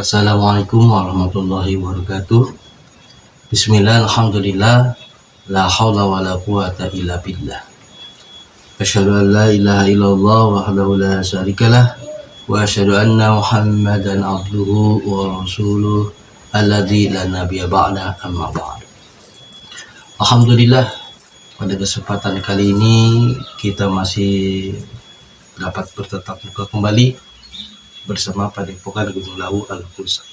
Assalamualaikum warahmatullahi wabarakatuh. Bismillah, alhamdulillah, la haula wa la quwata illa billah. Asyhadu an la ilaha illallah wahdahu la syarikalah wa asyhadu anna Muhammadan abduhu wa rasuluh alladzi la nabiyya ba'da, amma ba'd. Alhamdulillah, pada kesempatan kali ini kita masih dapat bertatap muka kembali bersama Padepokan Gunung Lawu Al-Qusai.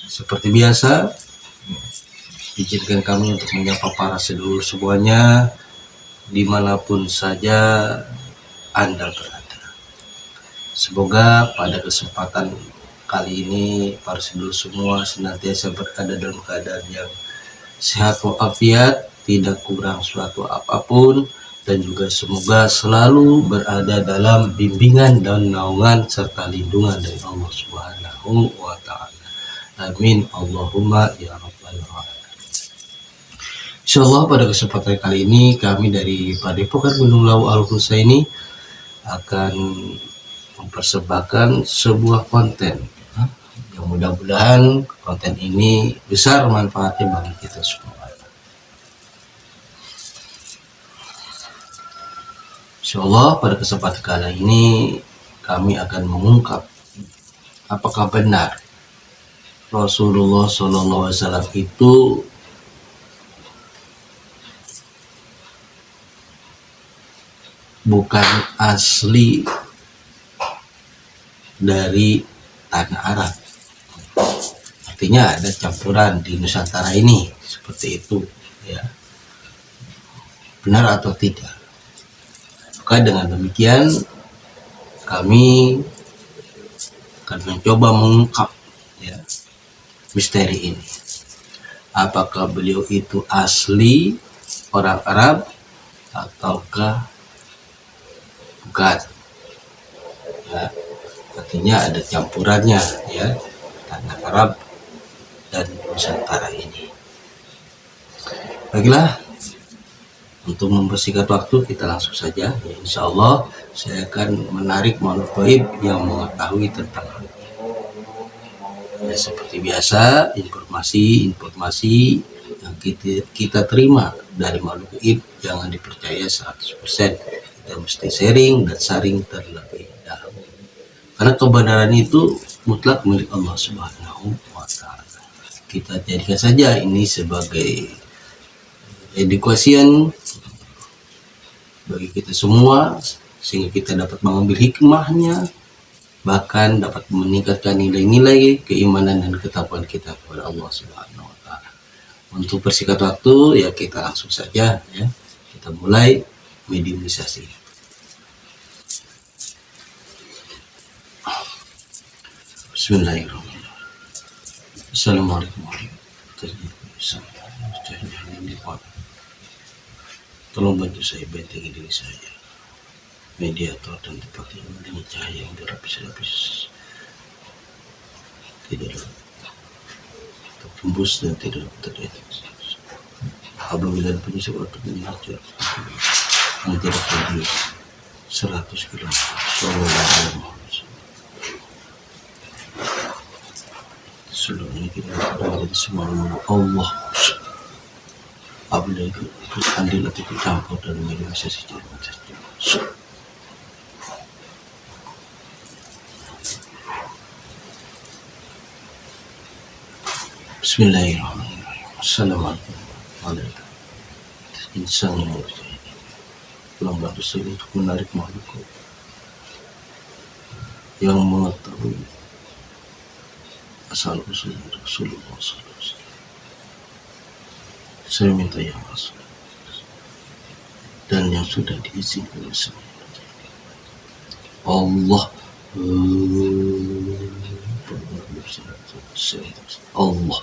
Seperti biasa, izinkan kami untuk menyapa para sedulur semuanya dimanapun saja Anda berada. Semoga pada kesempatan kali ini para sedulur semua senantiasa berada dalam keadaan yang sehat walafiat, tidak kurang suatu apapun, dan juga semoga selalu berada dalam bimbingan dan naungan serta lindungan dari Allah Subhanahu wa Ta'ala. Amin Allahumma ya rabbal alamin. Insyaallah pada kesempatan kali ini kami dari Padepokan Gunung Lawu Al-Qusai ini akan mempersembahkan sebuah konten yang mudah-mudahan konten ini besar manfaatnya bagi kita semua. Insyaallah pada kesempatan kali ini kami akan mengungkap apakah benar Rasulullah SAW itu bukan asli dari tanah Arab. Artinya ada campuran di Nusantara ini, seperti itu ya. Benar atau tidak? Maka dengan demikian kami akan mencoba mengungkap ya, misteri ini. Apakah beliau itu asli orang Arab ataukah bukan? Ya, artinya ada campurannya ya, tanah Arab dan Nusantara ini. Baiklah, untuk mempersingkat waktu kita langsung saja ya, insya Allah saya akan menarik makhluk gaib yang mengetahui tentang hal ini. Ya, seperti biasa informasi yang kita terima dari makhluk gaib jangan dipercaya 100%. Kita mesti sharing dan saring terlebih dahulu, karena kebenaran itu mutlak milik Allah Subhanahu wa Ta'ala. Kita jadikan saja ini sebagai education bagi kita semua, sehingga kita dapat mengambil hikmahnya, bahkan dapat meningkatkan nilai-nilai keimanan dan ketakwaan kita kepada Allah Subhanahu wa Ta'ala. Untuk persingkat waktu ya kita langsung saja ya, kita mulai mediumisasi. Bismillahirrahmanirrahim. Assalamualaikum warahmatullahi wabarakatuh. Tolong bantu saya bentengi diri saya, mediator dan tempat yang dengan cahaya yang berlapis-lapis, tidak tertembus dan tidak terdeteksi. Apabila penyusup untuk mengajar yang tidak terdius 100 km. Seluruhnya kita berada di semua Allah. Apabila ikut andil atau ikut campur dalam mediumisasi Bismillahirrahmanirrahim. Assalamualaikum warahmatullahi wabarakatuh. Insan yang berjaya, tolong bantu saya untuk menarik makhluk yang mengetahui asal usul Rasulullah SAW. Saya minta yang masuk dan yang sudah diizinkan oleh Allah. Allah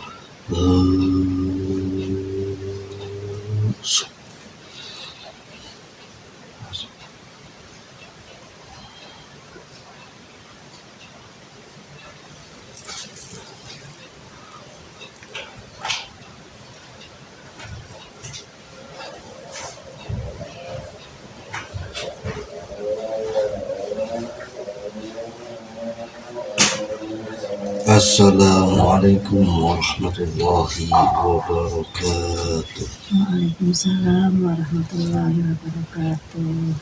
Assalamualaikum warahmatullahi wabarakatuh. Waalaikumsalam warahmatullahi wabarakatuh.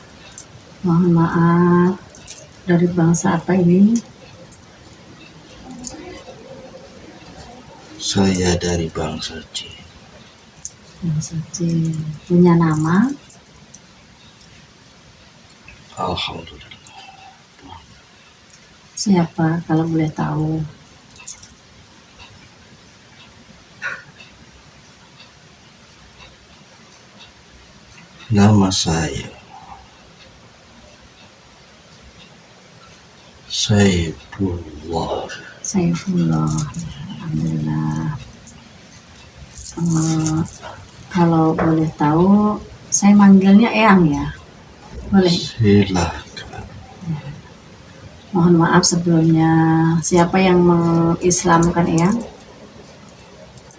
Mohon maaf, dari bangsa apa ini? Saya dari bangsa Cina. Bangsa Cina. Punya nama? Alhamdulillah. Siapa kalau boleh tahu? Nama saya Saifullah. Saifullah. Alhamdulillah. Kalau boleh tahu, saya manggilnya Eyang ya? Boleh? Silahkan. Mohon maaf sebelumnya, siapa yang mengislamkan Eyang?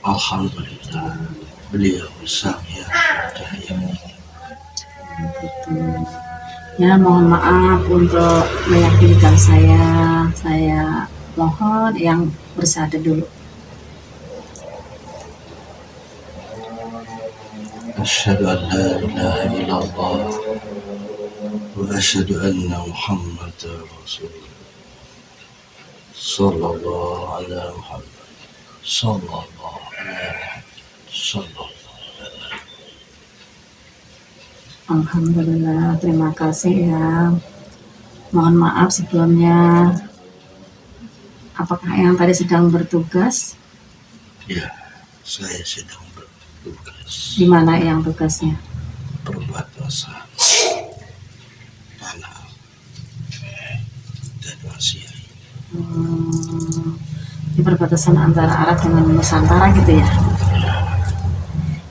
Alhamdulillah, beliau sang yang percaya. Gitu. Ya, mohon maaf untuk meyakinkan saya mohon yang bersyahadat dulu. Asyhadu an la ilaha illallah wa asyhadu anna Muhammadar Rasulullah. Sallallahu ala Muhammad. Sallallahu ala Muhammad. Sallallahu. Alhamdulillah, terima kasih ya. Mohon maaf sebelumnya. Apakah yang tadi sedang bertugas? Ya, saya sedang bertugas. Di mana yang tugasnya? Perbatasan tanah dan Asia. Di perbatasan antara Arab dengan Nusantara gitu ya?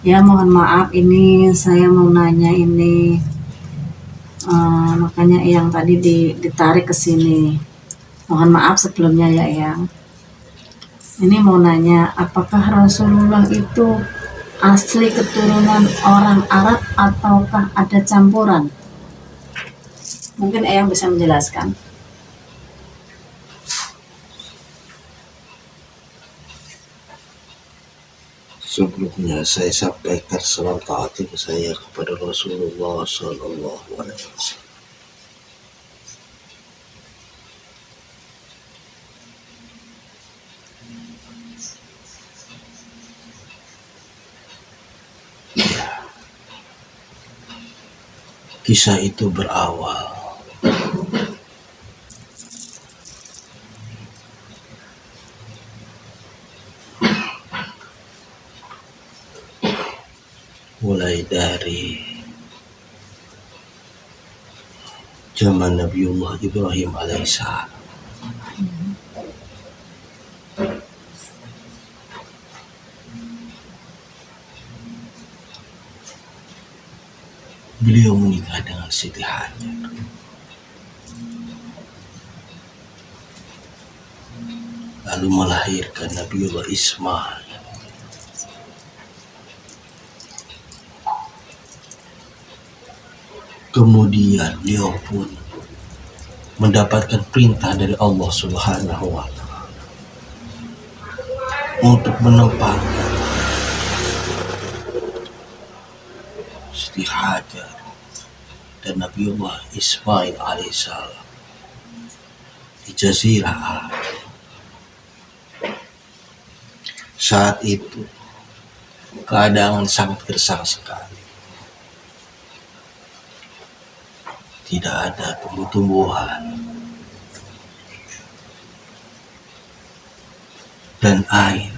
Ya, mohon maaf, ini saya mau nanya ini, makanya yang tadi ditarik ke sini. Mohon maaf sebelumnya ya Eyang. Ini mau nanya, apakah Rasulullah itu asli keturunan orang Arab ataukah ada campuran? Mungkin Eyang bisa menjelaskan. Sebelumnya saya sampaikan salam ta'zim saya kepada Rasulullah Sallallahu Alaihi Wasallam. Kisah itu berawal mulai dari zaman Nabiullah Ibrahim alaihissalam. Beliau menikah dengan Siti Hajar. Lalu melahirkan Nabiullah Ismail. Kemudian beliau pun mendapatkan perintah dari Allah Subhanahu wa Ta'ala untuk menempatkan Siti Hajar dan Nabiullah Ismail alaihissalam di Jazirah Arab. Saat itu keadaan sangat gersang sekali. Tidak ada tumbuh-tumbuhan dan air.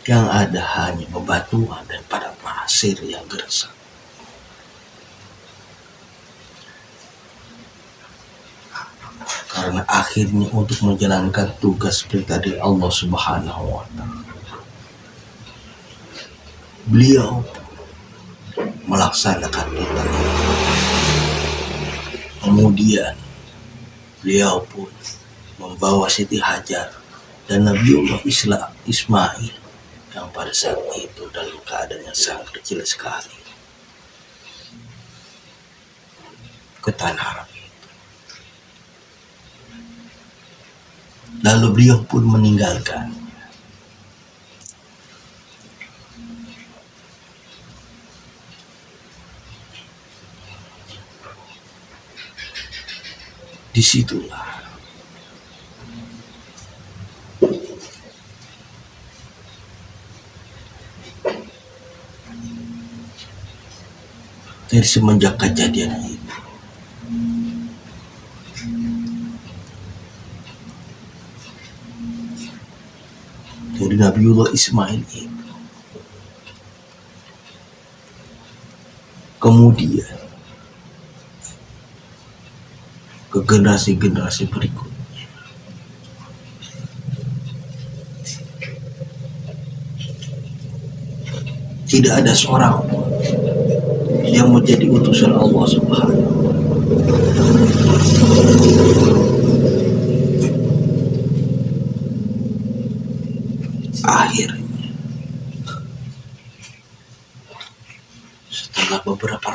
Yang ada hanya bebatuan dan padang pasir yang gersang. Karena akhirnya untuk menjalankan tugas perintah dari Allah Subhanahu wa Ta'ala, beliau melaksanakan perintah. Kemudian beliau pun membawa Siti Hajar dan Nabiullah Ismail yang pada saat itu dalam keadaan yang sangat kecil sekali ke tanah Arab itu. Lalu beliau pun meninggalkan. Disitulah dari semenjak kejadian itu, dari Nabiullah Ismail itu, kemudian ke generasi-generasi berikutnya, tidak ada seorang pun yang menjadi utusan Allah Subhanahu. Akhirnya, setelah beberapa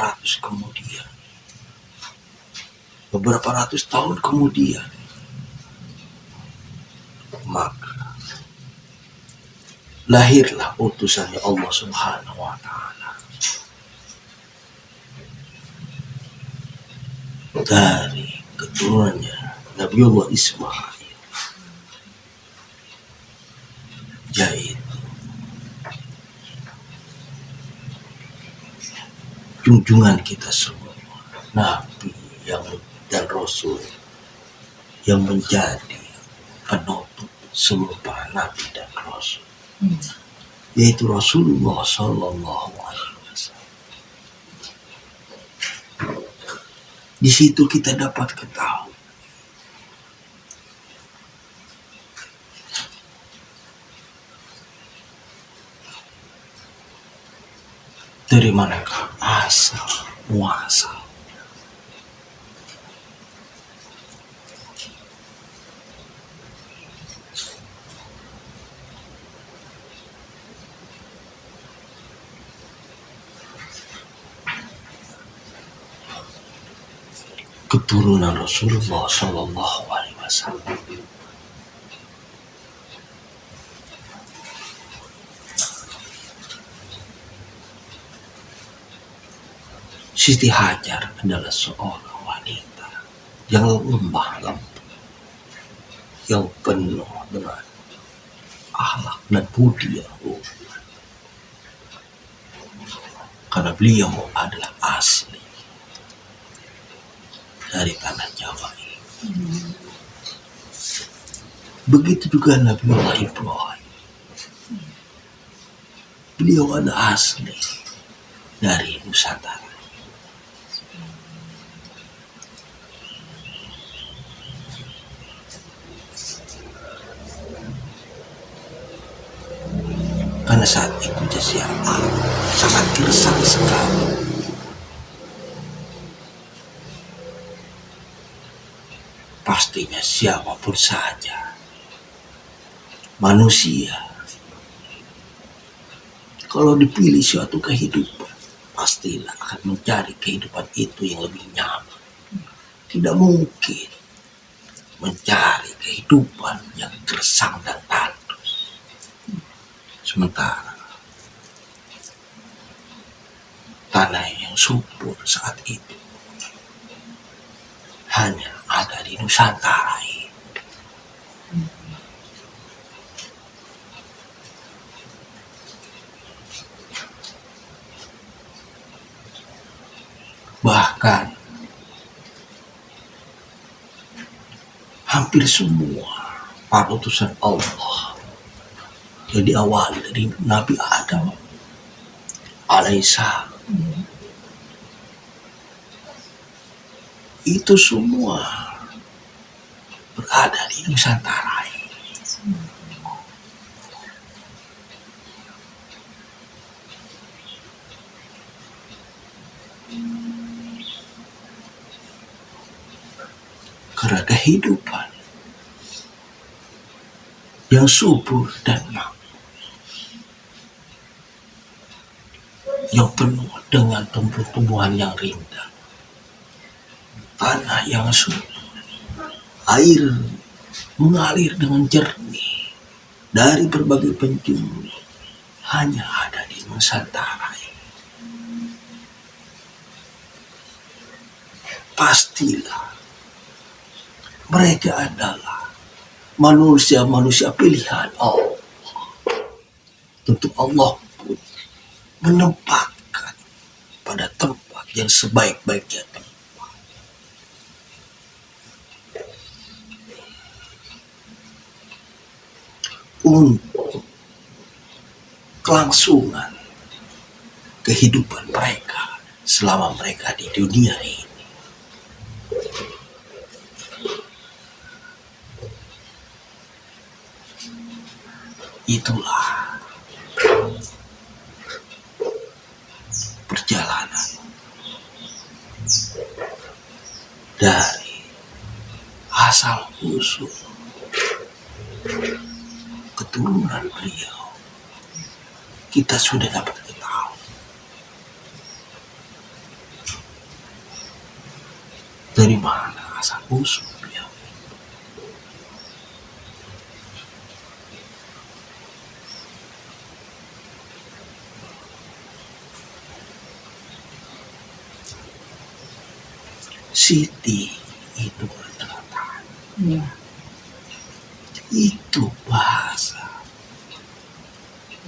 ratus tahun kemudian, maka lahirlah utusannya Allah Subhanahu wa Ta'ala dari keturunannya Nabiullah Ismail, yaitu junjungan kita semua, Nabi dan Rasul yang menjadi penutup seluruh para Nabi dan Rasul, yaitu Rasulullah Sallallahu Alaihi Wasallam. Di situ kita dapat ketahui dari manakah asal muasal keturunan Rasulullah Sallallahu Alaihi Wasallam. Siti Hajar adalah seorang wanita yang lemah lembut, yang penuh dengan akhlak dan budi yang luhur, karena beliau adalah asli dari tanah Jawa ini. Begitu juga Nabiullah Ibrahim, beliau adalah asli dari Nusantara. Karena saat itu Jazia sangat gersang sekali. Pastinya siapapun saja manusia, kalau dipilih suatu kehidupan, pastilah akan mencari kehidupan itu yang lebih nyaman. Tidak mungkin mencari kehidupan yang gersang dan tandus. Sementara tanah yang subur saat itu hanya ada di Nusantara ini. Bahkan hampir semua para utusan Allah yang diawali dari Nabi Adam alaihissalam, itu semua berada di Nusantara ini. Karena kehidupan yang subur dan makmur, yang penuh dengan tumbuh-tumbuhan yang rindang, tanah yang subur, air mengalir dengan jernih dari berbagai penjuru hanya ada di Nusantara ini. Pastilah mereka adalah manusia-manusia pilihan Allah. Tentu Allah pun menempatkan pada tempat yang sebaik-baiknya tempat. Untuk kelangsungan kehidupan mereka selama mereka di dunia ini. Itulah perjalanan dari asal usul keturunan beliau. Kita sudah dapat ketahui dari mana asal usul beliau. Siti itu adalah tanah. Iya. Itu bahasa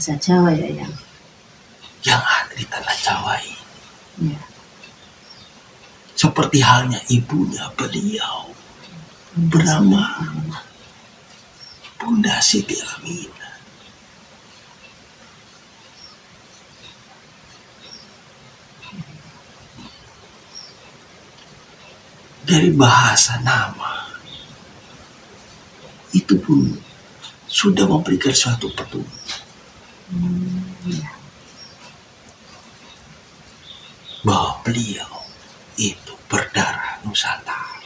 Jawa ya yang. yang ada di tanah Jawa ini. Iya. Seperti halnya ibunya beliau bernama Bunda Siti Aminah. Dari bahasa nama itu pun sudah memberikan suatu petunjuk Iya. bahwa beliau itu berdarah Nusantara.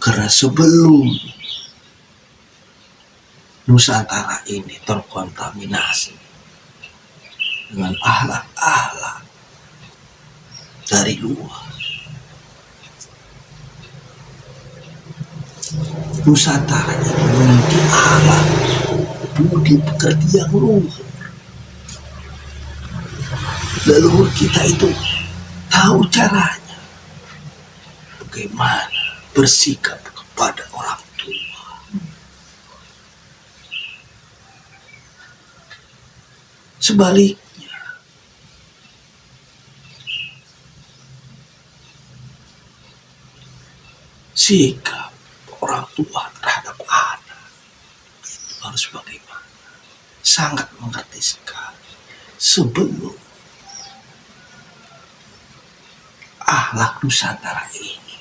Karena sebelum Nusantara ini terkontaminasi dengan akhlak-akhlak dari luar, Nusantara ini memiliki akhlak budi pekerti yang luhur. Leluhur kita itu tahu caranya bagaimana bersikap kepada orang tua. Sebaliknya, sikap orang tua terhadap anak itu harus bagaimana? Sangat mengerti sekali. Sebelum akhlak Nusantara ini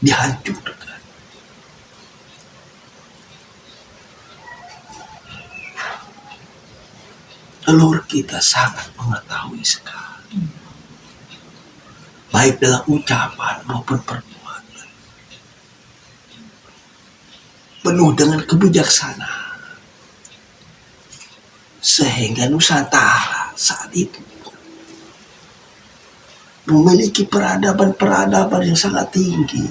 dihancurkan, leluhur kita sangat mengetahui sekali, baik dalam ucapan maupun perbuatan, penuh dengan kebijaksanaan, sehingga Nusantara saat itu memiliki peradaban-peradaban yang sangat tinggi,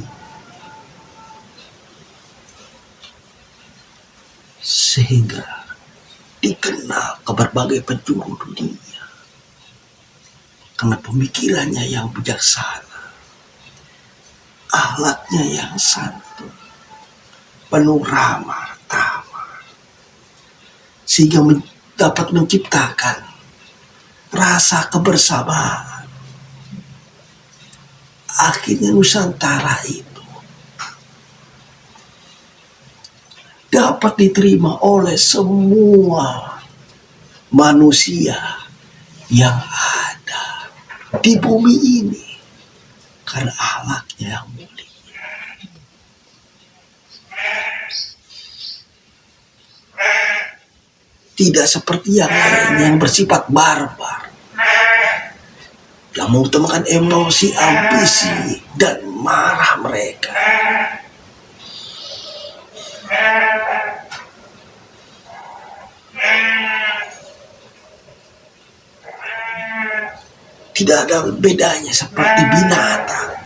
sehingga dikenal ke berbagai penjuru dunia karena pemikirannya yang bijaksana, akhlaknya yang santun, penuh ramah tamah, sehingga dapat menciptakan rasa kebersamaan. Akhirnya Nusantara itu dapat diterima oleh semua manusia yang ada di bumi ini karena akhlaknya yang mulia. Tidak seperti yang lainnya yang bersifat barbar, yang mengutamakan emosi, ambisi, dan marah mereka. Tidak ada bedanya seperti binatang.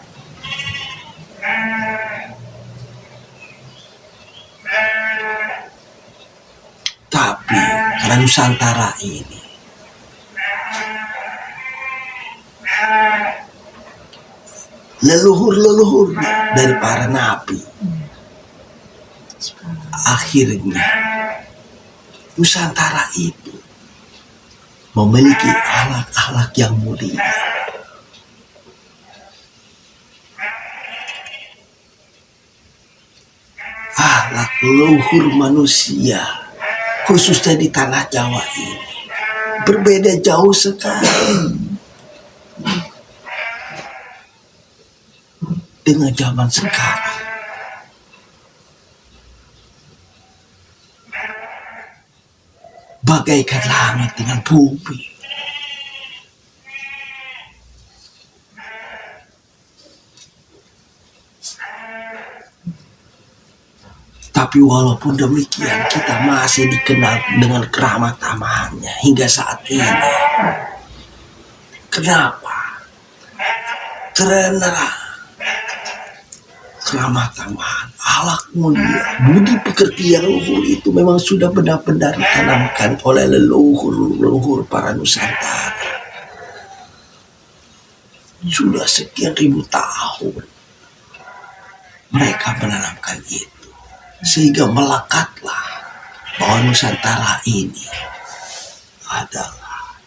Tapi karena Nusantara ini leluhur-leluhurnya dari para nabi, akhirnya Nusantara itu memiliki akhlak-akhlak yang mulia. Akhlak leluhur manusia, khususnya di tanah Jawa ini, berbeda jauh sekali dengan zaman sekarang. Bagaikan langit dengan bumi. Tapi walaupun demikian, kita masih dikenal dengan keramat tamahannya hingga saat ini. Kenapa? Karena keramat tamahan, akhlak mulia, budi pekerti yang luhur itu memang sudah benar-benar ditanamkan oleh leluhur para Nusantara. Sudah sekian ribu tahun mereka menanamkan itu. Sehingga melekatlah bahwa Nusantara ini adalah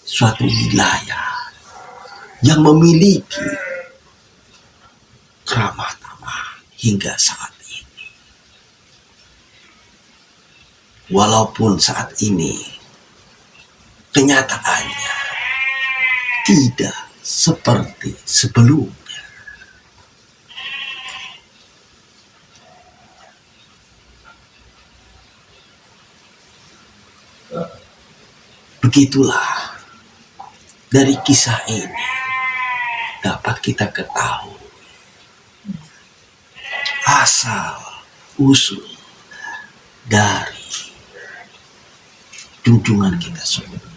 suatu wilayah yang memiliki keramat tamahan hingga saat ini. Walaupun saat ini kenyataannya tidak seperti sebelumnya. Begitulah dari kisah ini dapat kita ketahui asal usul dari junjungan kita semua,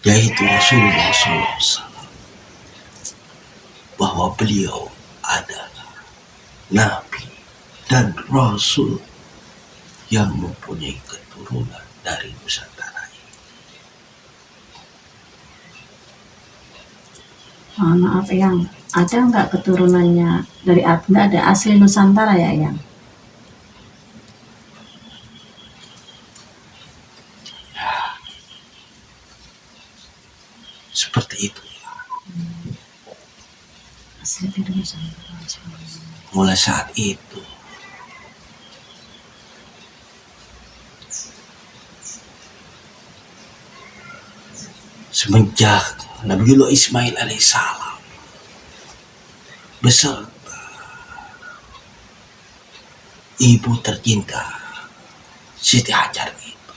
yaitu Rasulullah SAW, bahwa beliau adalah Nabi dan Rasul yang mempunyai keturunan dari Nusantara ini. Maaf Eyang, ada nggak keturunannya dari nggak ada asli Nusantara ya Eyang? Seperti itu. Asli dari Nusantara. Mulai saat itu semenjak Nabiullah Ismail alaihissalam beserta ibu tercinta Siti Hajar itu,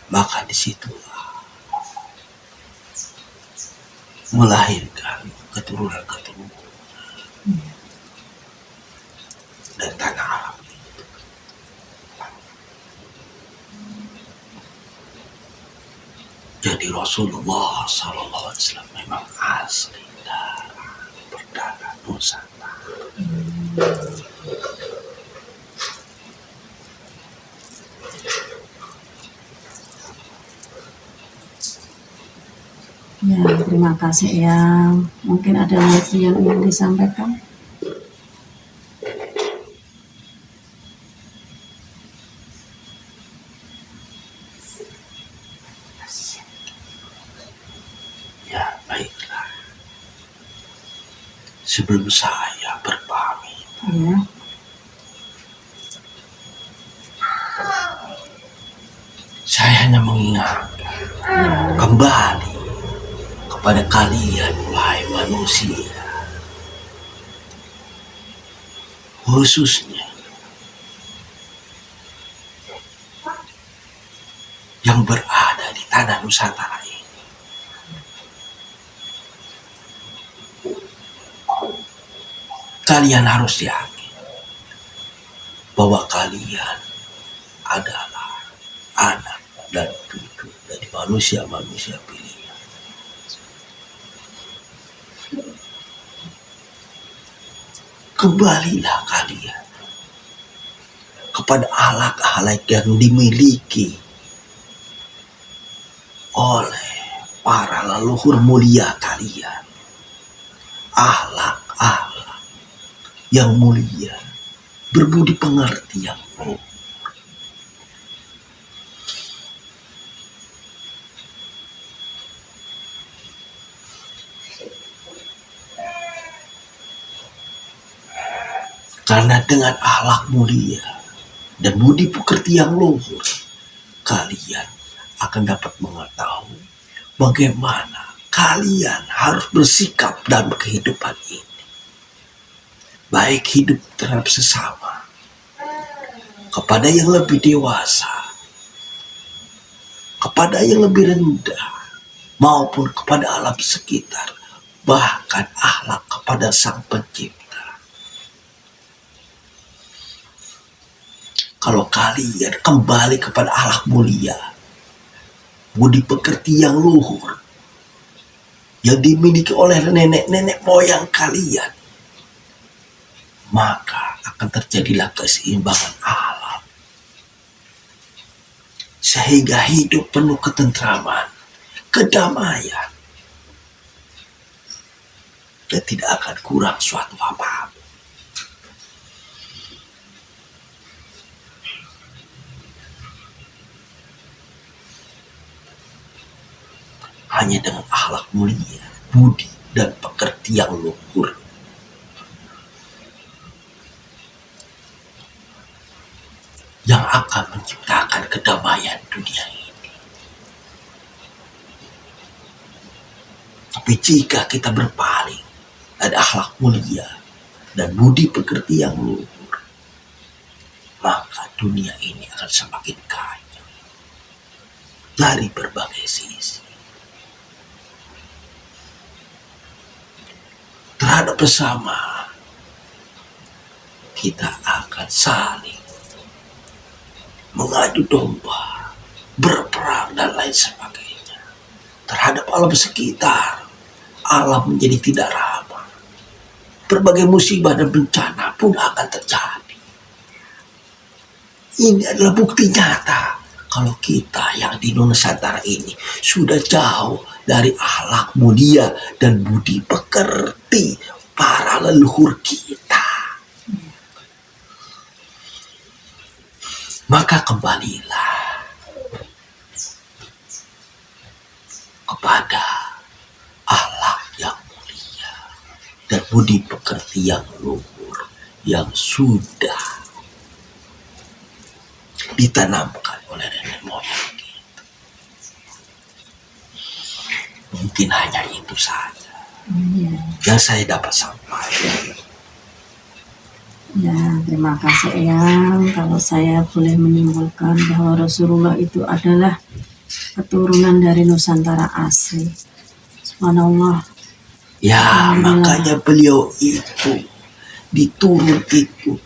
maka disitulah melahirkan keturunan-keturunan dan tanah Arab itu. Jadi Rasulullah SAW memang asli dari berdarah Nusantara. Ya, terima kasih Eyang. Mungkin ada lagi yang ingin disampaikan? Ya, baiklah. Sebelum saya berpamit, Ya. saya hanya mengingatkan kembali kepada kalian, wahai manusia, khususnya yang berada di tanah Nusantara ini. Kalian harus yakin bahwa kalian adalah anak manusia-manusia pilihan. Kembalilah kalian kepada akhlak-akhlak yang dimiliki oleh para leluhur mulia kalian. Akhlak-akhlak yang mulia, berbudi pengerti yang luhur. Karena dengan akhlak mulia dan budi pekerti yang luhur, kalian akan dapat mengetahui bagaimana kalian harus bersikap dalam kehidupan ini. Baik hidup terhadap sesama, kepada yang lebih dewasa, kepada yang lebih rendah, maupun kepada alam sekitar, bahkan akhlak kepada Sang Pencipta. Kalau kalian kembali kepada akhlak mulia, budi pekerti yang luhur, yang dimiliki oleh nenek-nenek moyang kalian, maka akan terjadilah keseimbangan alam. Sehingga hidup penuh ketentraman, kedamaian, dan tidak akan kurang suatu apa-apa. Hanya dengan akhlak mulia, budi, dan pekerti yang luhur, yang akan menciptakan kedamaian dunia ini. Tapi jika kita berpaling dari akhlak mulia dan budi pekerti yang luhur, maka dunia ini akan semakin kacau dari berbagai sisi. Terhadap bersama, kita akan saling mengadu domba, berperang, dan lain sebagainya. Terhadap alam sekitar, alam menjadi tidak ramah. Berbagai musibah dan bencana pun akan terjadi. Ini adalah bukti nyata kalau kita yang di Nusantara ini sudah jauh dari akhlak mulia dan budi pekerti para leluhur kita. Maka kembalilah kepada akhlak yang mulia dan budi pekerti yang luhur yang sudah ditanamkan oleh nenek moyang kita. Mungkin hanya itu saja yang saya dapat sampaikan. Ya, terima kasih Eyang. Kalau saya boleh menyimpulkan bahwa Rasulullah itu adalah keturunan dari Nusantara asli. Subhanallah. Ya, makanya beliau itu diturun itu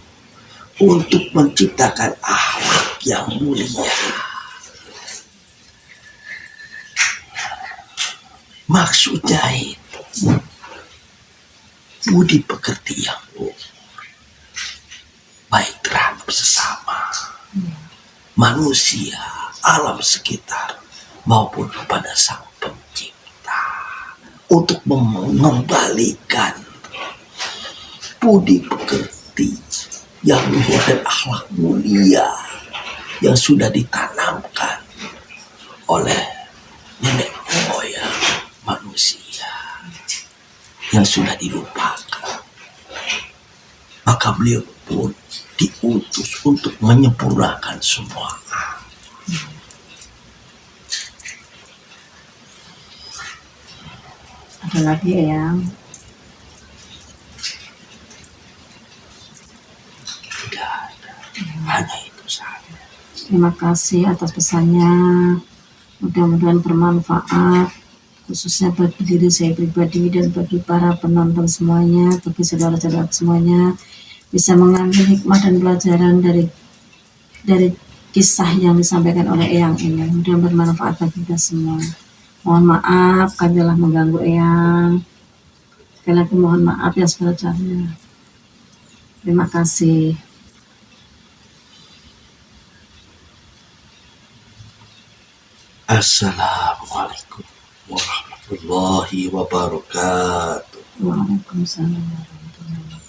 untuk menciptakan akhlak yang mulia. Maksudnya itu budi pekerti yang luhur, baik terhadap sesama, manusia, alam sekitar, maupun kepada Sang Pencipta, untuk mengembalikan budi pekerti yang luhur dan akhlak mulia yang sudah ditanamkan oleh nenek moyang manusia yang sudah dilupakan. Maka beliau pun diutus untuk menyempurnakan semua. Ada lagi Eyang? Tidak ada, hanya itu saja. Terima kasih atas pesannya. Mudah-mudahan bermanfaat, khususnya bagi diri saya pribadi dan bagi para penonton semuanya, bagi saudara-saudara semuanya, bisa mengambil hikmah dan pelajaran dari kisah yang disampaikan oleh Eyang ini. Mudah bermanfaat bagi kita semua. Mohon maaf kami telah mengganggu Eyang. Sekali lagi mohon maaf yang sebesar-besarnya. Terima kasih. Assalamualaikum warahmatullahi wabarakatuh. Waalaikumsalam warahmatullahi wabarakatuh.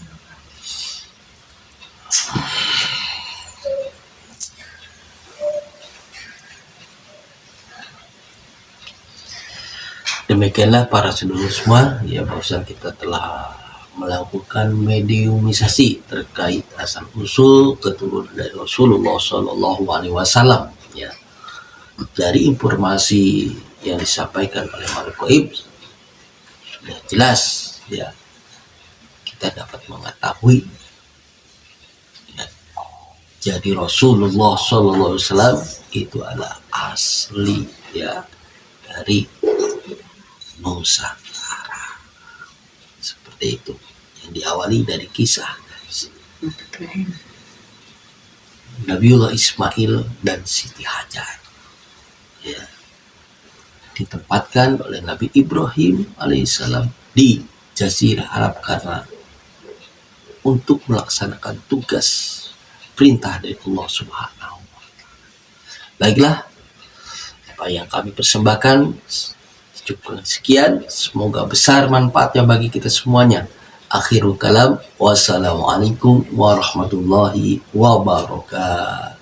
Demikianlah para sedulur semua, ya barusan kita telah melakukan mediumisasi terkait asal usul keturunan dari Rasulullah Shallallahu Alaihi Wasallam. Ya, dari informasi yang disampaikan oleh makhluk gaib sudah jelas, ya kita dapat mengetahui. Ya, jadi Rasulullah Shallallahu Alaihi Wasallam itu adalah asli, ya, dari Nusantara. Seperti itu, yang diawali dari kisah Nabiullah Ismail dan Siti Hajar, ya, ditempatkan oleh Nabi Ibrahim alaihissalam di Jazirah Arab karena untuk melaksanakan tugas perintah dari Allah Subhanahu wa Ta'ala. Baiklah, apa yang kami persembahkan cukup sekian, semoga besar manfaatnya bagi kita semuanya. Akhirul kalam, wassalamualaikum warahmatullahi wabarakatuh.